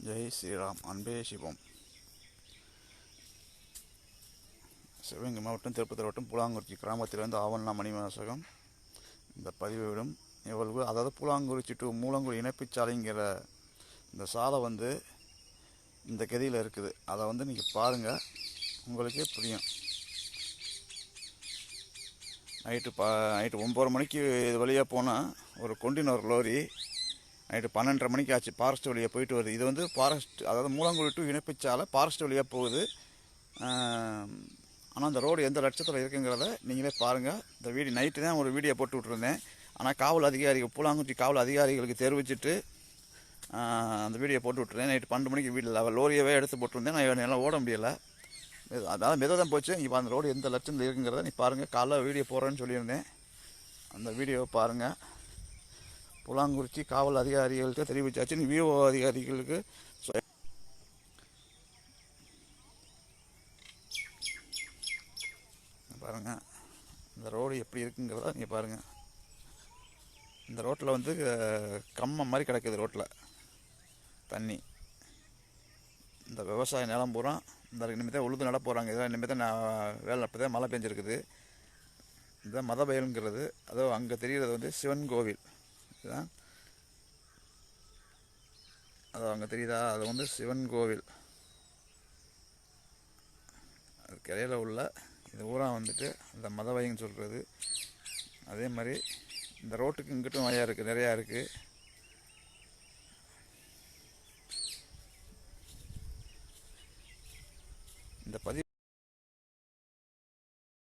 ஜெய் ஸ்ரீராம். அன்பே சிவம். சிவகங்கை மாவட்டம் திருப்பத்தூர் மாவட்டம் பூலாங்குறிச்சி கிராமத்திலிருந்து ஆவண்ணா மணிவாசகம் இந்த பதிவிடும் இவ்வளவு. அதாவது பூலாங்குறிச்சி டு மூலங்குடி இணைப்புச்சாலைங்கிற இந்த சாலை இந்த கதியில் இருக்குது. அதை நீங்கள் பாருங்கள், உங்களுக்கே புரியும். நைட்டு 9 மணிக்கு இது வழியாக போனால் ஒரு கொண்டினர் லோரி நைட்டு 12:30 மணிக்கு ஆச்சு. ஃபாரஸ்ட் வழியாக போயிட்டு வருது. இது ஃபாரஸ்ட், அதாவது மூலங்குடி டு இணைப்புச்சாலை ஃபாரஸ்ட் வழியாக போகுது. ஆனால் அந்த ரோடு எந்த லட்சத்தில் இருக்குங்கிறத நீங்களே பாருங்கள். இந்த நைட்டு தான் ஒரு வீடியோ போட்டு விட்ருந்தேன். ஆனால் காவல் அதிகாரிகள், பூலாங்குறிச்சி காவல் அதிகாரிகளுக்கு தெரிவிச்சுட்டு அந்த வீடியோ போட்டு விட்டுருந்தேன். நைட்டு 12 மணிக்கு வீட்டில் லோரியவே எடுத்து போட்டுருந்தேன். நான் என்னால் ஓட முடியலை, அதாவது மெதுவாக தான் போச்சு. இப்போ அந்த ரோடு எந்த லட்சத்தில் இருக்குங்கிறத நீ பாருங்கள். காலைல வீடியோ போடுறேன்னு சொல்லியிருந்தேன். அந்த வீடியோவை பாருங்கள். பூலாங்குறிச்சி காவல் அதிகாரிகளுக்கு தெரிவித்தாச்சு. விஓ அதிகாரிகளுக்கு பாருங்கள். இந்த ரோடு எப்படி இருக்குங்கிறத நீங்கள் பாருங்கள். இந்த ரோட்டில் கம்மம் மாதிரி கிடக்குது. ரோட்டில் தண்ணி. இந்த விவசாய நிலம் பூரா இந்த இனிமேல் தான் உழுது நட போகிறாங்க. இதெல்லாம் இனிமேல் தான் வேலை அப்போ தான் மழை பெஞ்சிருக்குது. இதுதான் மத பயலுங்கிறது. அதோ அங்கே தெரிகிறது சிவன் கோவில். இதுதான் அது அங்கே தெரியுதா? அது சிவன் கோவில். அதுக்கு இடையில உள்ள இது ஊரா அந்த மதவைன்னு சொல்கிறது. அதே மாதிரி இந்த ரோட்டுக்கு இங்கிட்டும் வழியாக இருக்குது, நிறையா இருக்குது. இந்த பதிவு